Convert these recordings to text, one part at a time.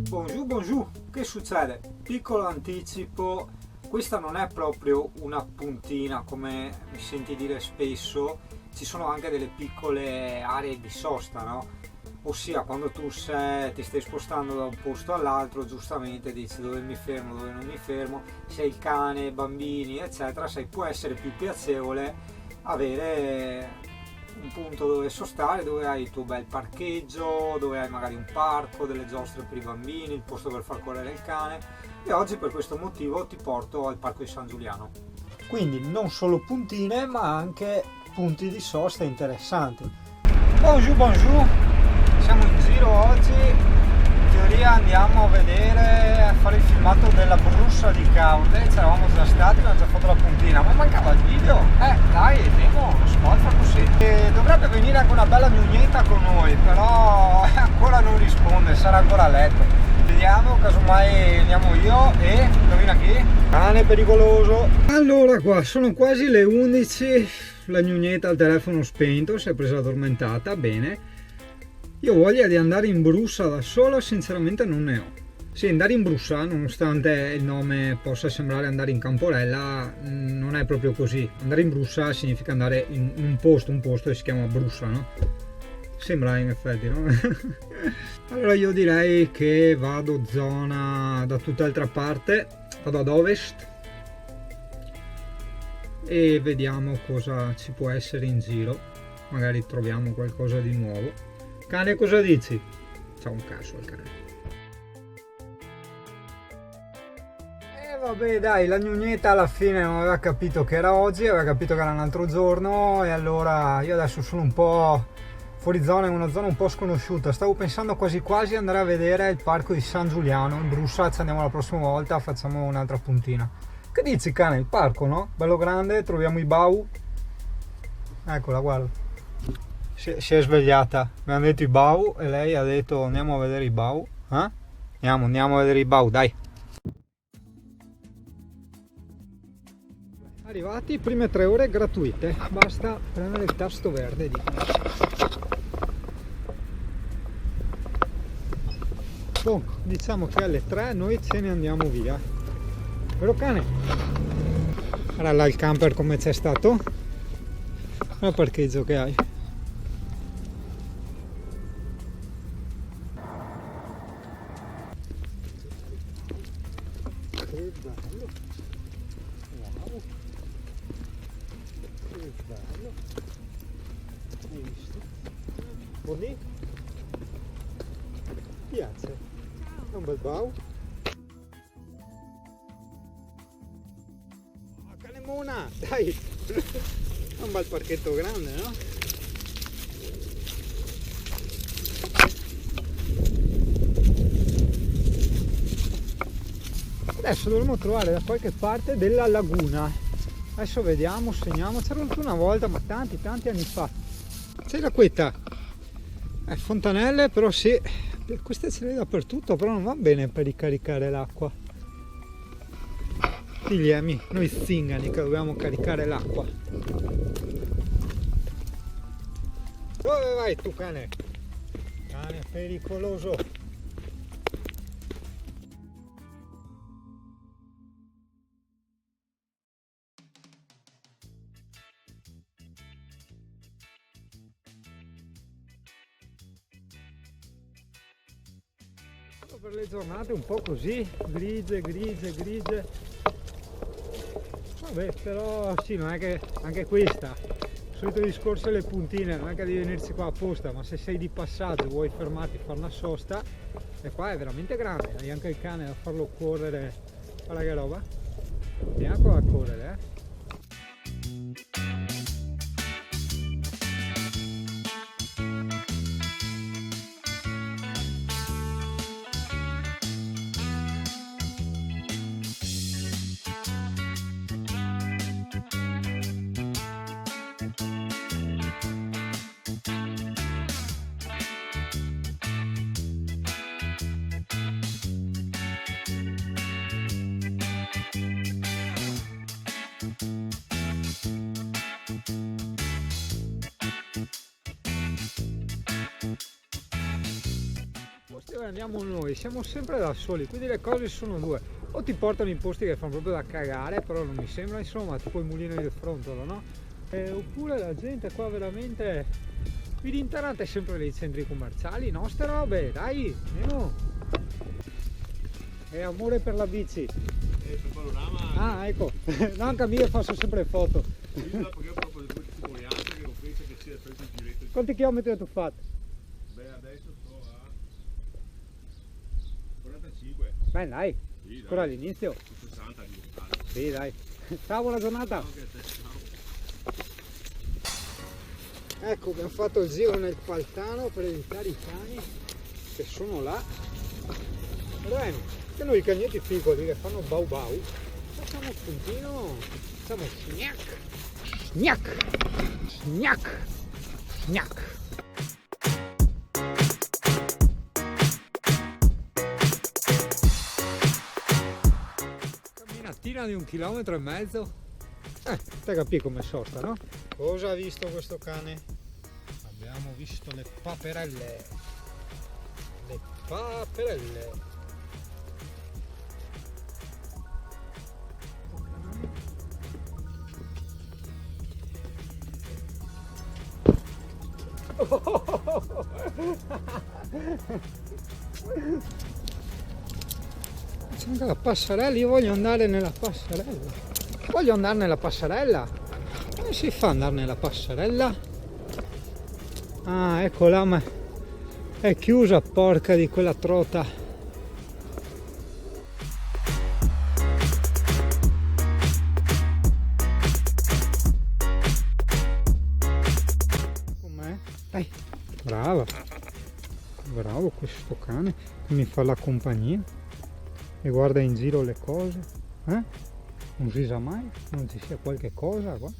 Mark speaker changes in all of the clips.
Speaker 1: Bonjour, bonjour, che succede? Piccolo anticipo, questa non è proprio una puntina come mi senti dire spesso, ci sono anche delle piccole aree di sosta, no? Ossia quando tu ti stai spostando da un posto all'altro, giustamente dici dove mi fermo, dove non mi fermo, se hai il cane, bambini, eccetera, può essere più piacevole avere un punto dove sostare, dove hai il tuo bel parcheggio, dove hai magari un parco, delle giostre per i bambini, il posto per far correre il cane. E oggi per questo motivo ti porto al parco di San Giuliano. Quindi non solo puntine ma anche punti di sosta interessanti. Bonjour, bonjour, siamo in giro oggi, in teoria andiamo a vedere, a fare il filmato della Brussa di Caurde, ci eravamo già stati, abbiamo già fatto la puntina, ma mancava il video, dai, andiamo, lo spot fa così. E dovrebbe venire anche una bella gnugnetta con noi, però ancora non risponde, sarà ancora a letto. Vediamo, casomai andiamo io e, indovina chi? Cane pericoloso. Allora qua, sono quasi le 11, la gnugnetta al telefono spento, si è presa addormentata, bene. Io voglia di andare in Brussa da sola, sinceramente non ne ho. Sì, andare in Brussa, nonostante il nome possa sembrare andare in Camporella, non è proprio così. Andare in Brussa significa andare in un posto che si chiama Brussa, no? Sembra in effetti, no? Allora io direi che vado zona da tutt'altra parte, vado ad ovest e vediamo cosa ci può essere in giro. Magari troviamo qualcosa di nuovo. Cane, cosa dici? C'ha un cazzo il cane. Vabbè dai, la gnugnetta alla fine non aveva capito che era oggi, aveva capito che era un altro giorno e allora io adesso sono un po' fuori zona, in una zona un po' sconosciuta. Stavo pensando quasi quasi andare a vedere il parco di San Giuliano in Brussa, ci andiamo la prossima volta, facciamo un'altra puntina. Che dici cane? Il parco, no? Bello grande, troviamo i bau. Eccola, guarda. Si è svegliata, mi hanno detto i bau e lei ha detto andiamo a vedere i bau. Andiamo a vedere i bau, dai. Arrivati, prime 3 ore gratuite, basta premere il tasto verde. Bon, diciamo che alle 3 noi ce ne andiamo via. Vero cane? Guarda là il camper come c'è stato. Guarda il parcheggio che hai. Che bello, wow, che bello, hai visto? Buoni? Piace? È un bel bau? Oh, canemona, dai! È un bel parchetto grande, no? Adesso dovremmo trovare da qualche parte della laguna. Adesso vediamo, segniamo. C'era una volta, ma tanti anni fa. C'è l'acquetta. Fontanelle, però sì, queste ce le dappertutto, però non va bene per ricaricare l'acqua. Digliemi, noi zingani che dobbiamo caricare l'acqua. Dove vai tu cane? Cane pericoloso. Per le giornate un po' così, grigie. Vabbè, però sì, non è che anche questa, il solito discorso delle puntine, non è che devi venirci qua apposta, ma se sei di passaggio e vuoi fermarti a fare una sosta, e qua è veramente grande, hai anche il cane da farlo correre, guarda che roba, vieni qua a correre, andiamo noi, siamo sempre da soli, quindi le cose sono due: o ti portano in posti che fanno proprio da cagare, però non mi sembra, insomma, tipo il mulino del Frontolo, no? Oppure la gente qua veramente qui d'internet è sempre nei centri commerciali, no? Ste robe, dai, andiamo! È amore per la bici.
Speaker 2: Per panorama.
Speaker 1: Ah, ecco, no, anche a me faccio sempre foto.
Speaker 2: Perché io proprio le due testimonianze che non penso che sia preso il giretto.
Speaker 1: Quanti chilometri hai fatto?
Speaker 2: Beh, adesso sto a 45.
Speaker 1: Beh, dai,
Speaker 2: Sì,
Speaker 1: ancora
Speaker 2: dai.
Speaker 1: all'inizio.
Speaker 2: 60 di totale.
Speaker 1: Sì, dai. Ciao, buona giornata.
Speaker 2: Anche a te, ciao.
Speaker 1: Ecco, abbiamo fatto il giro nel Paltano per evitare i cani che sono là. Bene, che noi i cagnetti piccoli che fanno bau bau, facciamo un puntino, facciamo sgnac, sgnac, sgnac, sgnac. Camminatina di 1,5 chilometri. Te capì come sosta, no? Cosa ha visto questo cane? Abbiamo visto le paperelle. Le paperelle. C'è anche la passerella, io voglio andare nella passerella. Voglio andare nella passerella. Come si fa ad andare nella passerella? Ah, eccola, ma è chiusa, porca di quella trota. Com'è? Dai, brava. Bravo questo cane che mi fa la compagnia e guarda in giro le cose. Non si sa mai, non ci sia qualche cosa qua.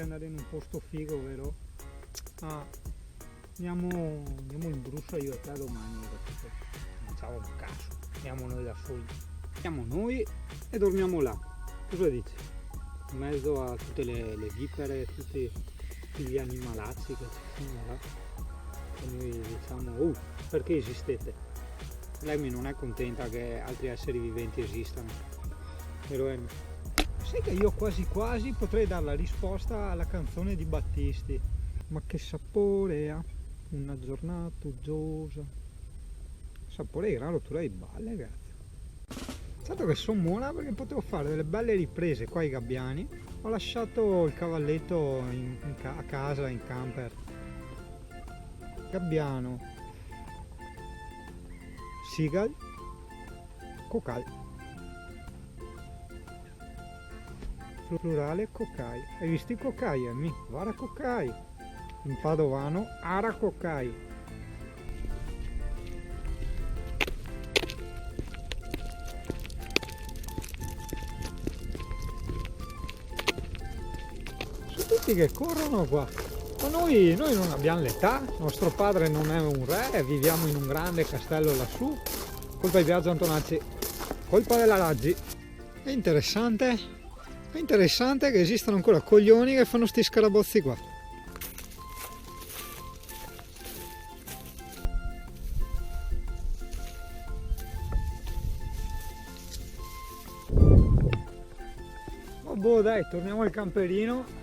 Speaker 1: Andare in un posto figo, vero? Andiamo in Bruscia io e te domani, capito? Facciamo un cazzo, andiamo noi da soli. Andiamo noi e dormiamo là. Cosa dici? In mezzo a tutte le vipere, tutti gli animalacci che ci sono là. E noi diciamo, perché esistete? Lei non è contenta che altri esseri viventi esistano. Vero Emi? Sai che io quasi quasi potrei dare la risposta alla canzone di Battisti. Ma che sapore ha una giornata uggiosa. Sapore di gran rottura di balle, ragazzi. Certo che sono buona perché potevo fare delle belle riprese qua ai gabbiani. Ho lasciato il cavalletto a casa, in camper. Gabbiano, Seagull, Cocal. Plurale Cocai. Hai visto i cocai, Emi? Vara Cocai. In padovano Ara Cocai. Sono tutti che corrono qua. Ma noi non abbiamo l'età, nostro padre non è un re, viviamo in un grande castello lassù. Colpa di Biagio Antonacci, colpa della Raggi. È interessante che esistano ancora coglioni che fanno sti scarabozzi qua. Boh, dai, torniamo al camperino.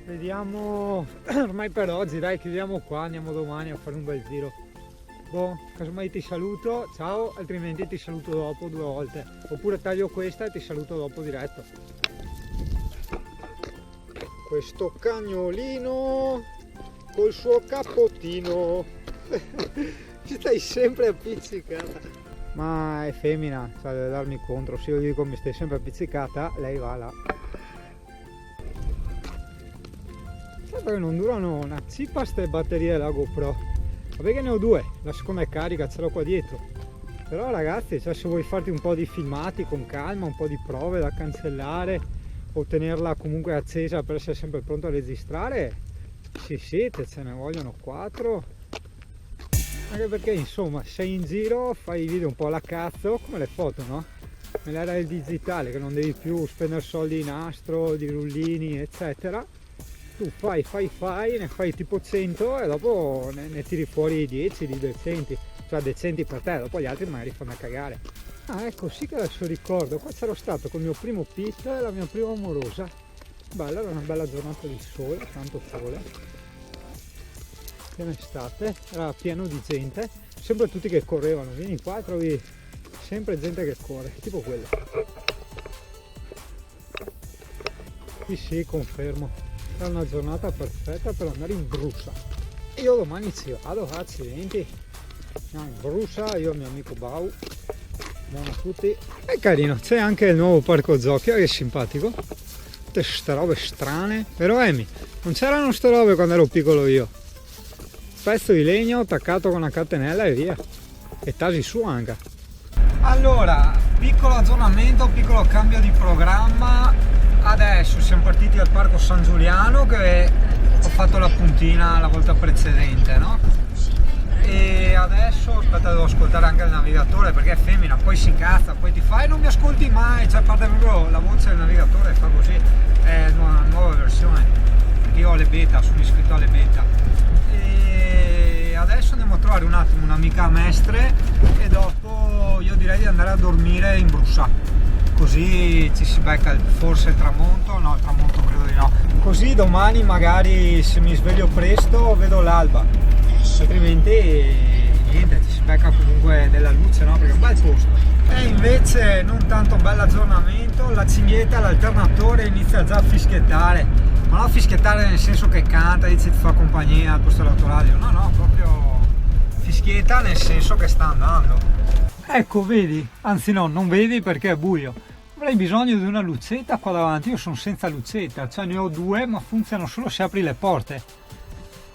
Speaker 1: Vediamo, ormai per oggi, dai, chiudiamo qua, andiamo domani a fare un bel giro. Boh, casomai ti saluto, ciao, altrimenti ti saluto dopo 2 volte. Oppure taglio questa e ti saluto dopo diretto. Questo cagnolino col suo cappottino. Ci stai sempre appiccicata. Ma è femmina, cioè deve darmi contro. Se io gli dico mi stai sempre appiccicata, lei va là. Sai perché non durano una cippa ste batterie della GoPro? Vabbè che ne ho due, la seconda è carica, ce l'ho qua dietro. Però ragazzi, cioè, se vuoi farti un po' di filmati con calma, un po' di prove da cancellare o tenerla comunque accesa per essere sempre pronto a registrare, sì, ce ne vogliono 4. Anche perché insomma sei in giro, fai i video un po' alla cazzo, come le foto, no? Nell'era del digitale, che non devi più spendere soldi di nastro, di rullini eccetera, tu fai, ne fai tipo 100 e dopo ne tiri fuori 10 di decenti, cioè decenti per te, dopo gli altri magari fanno a cagare. Ah, ecco, sì che adesso ricordo, qua c'ero stato col mio primo pit e la mia prima amorosa. Bella, era una bella giornata di sole, tanto sole. Piena estate, era pieno di gente, sempre tutti che correvano, vieni qua e trovi sempre gente che corre, tipo quello. Sì, confermo, è una giornata perfetta per andare in Brusa. Io domani ci vado, accidenti, andiamo in Brusa, io e il mio amico Bau, buono a tutti. È carino, c'è anche il nuovo parco giochi, che è simpatico, tutte ste robe strane, vero Emi? Non c'erano ste robe quando ero piccolo io. Pezzo di legno attaccato con una catenella e via, e tasi su anche. Allora, piccolo aggiornamento, piccolo cambio di programma. Adesso siamo partiti dal parco San Giuliano, che ho fatto la puntina la volta precedente, no? E adesso aspetta, devo ascoltare anche il navigatore perché è femmina, poi si incazza, poi ti fa e non mi ascolti mai, cioè parte proprio la voce del navigatore, fa così, è una nuova versione. Io ho le beta, sono iscritto alle beta. Adesso andiamo a trovare un attimo un'amica a Mestre e dopo io direi di andare a dormire in Brusa, così ci si becca forse il tramonto, no, il tramonto credo di no, così domani magari se mi sveglio presto vedo l'alba, altrimenti niente, ci si becca comunque della luce, no, perché è un bel posto. E invece non tanto un bel aggiornamento, la cinghietta, l'alternatore inizia già a fischiettare. Ma non fischiettare nel senso che canta, dice ti fa compagnia al posto dell'autoradio, no, proprio fischietta nel senso che sta andando. Ecco, vedi, anzi no, non vedi perché è buio. Avrei bisogno di una lucetta qua davanti, io sono senza lucetta, cioè ne ho due ma funzionano solo se apri le porte.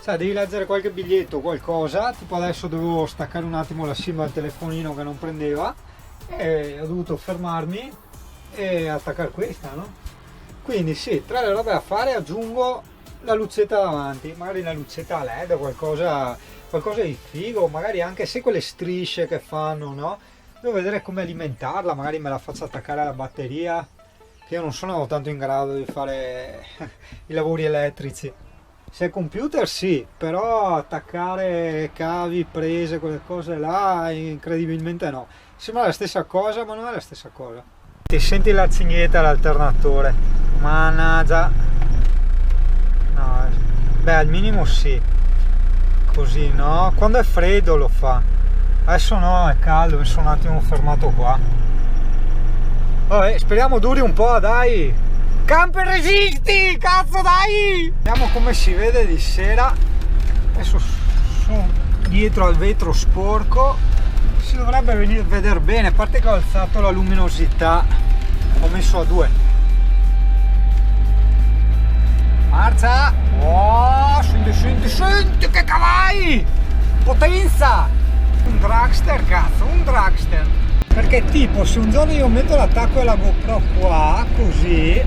Speaker 1: Cioè devi leggere qualche biglietto o qualcosa, tipo adesso dovevo staccare un attimo la SIM al telefonino che non prendeva e ho dovuto fermarmi e attaccare questa, no? Quindi sì, tra le robe da fare aggiungo la lucetta davanti, magari una lucetta a LED, qualcosa di figo, magari anche se quelle strisce che fanno, no? Devo vedere come alimentarla, magari me la faccio attaccare alla batteria, che io non sono tanto in grado di fare i lavori elettrici. Se è computer sì, però attaccare cavi, prese, quelle cose là, incredibilmente no. Sembra la stessa cosa, ma non è la stessa cosa. Ti senti la cinghietta all'alternatore? Mannaggia. No, beh, al minimo sì. Così no? Quando è freddo lo fa. Adesso no, è caldo, mi sono un attimo fermato qua. Vabbè, speriamo duri un po', dai! Camper resisti! Cazzo, dai! Vediamo come si vede di sera. Adesso sono dietro al vetro sporco. Si dovrebbe venire a vedere bene, a parte che ho alzato la luminosità, ho messo a 2. Marcia! Oh, senti che cavai! Potenza! Un dragster, cazzo, un dragster! Perché tipo se un giorno io metto l'attacco della GoPro qua, così,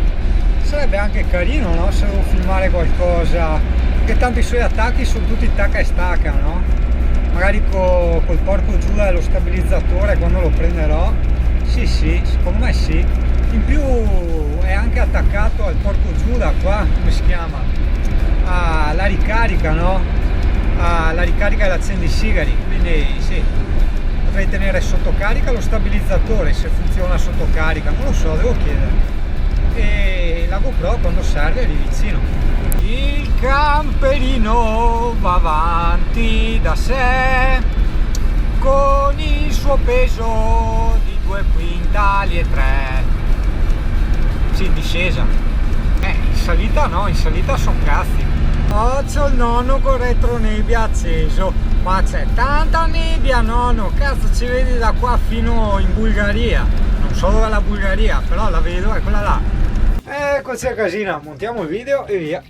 Speaker 1: sarebbe anche carino, no? Se devo filmare qualcosa, perché tanto i suoi attacchi sono tutti tacca e stacca, no? Magari col porco giù dello stabilizzatore quando lo prenderò, sì, secondo me sì. In più è anche attaccato al porco giù da qua, come si chiama? La ricarica, no? La ricarica dell'accendisigari, quindi sì, potrei tenere sotto carica lo stabilizzatore se funziona sotto carica, non lo so, devo chiedere. E la GoPro quando serve lì vicino. Il camperino va avanti da sé con il suo peso di 2 quintali e 3. Sì, in discesa. In salita no, in salita sono cazzi. Oh, c'ho il nonno con retronebbia acceso. Ma c'è tanta nebbia, nonno, cazzo, ci vedi da qua fino in Bulgaria. Non so dove è la Bulgaria, però la vedo, è quella là. Eccoci a casina, montiamo il video e via.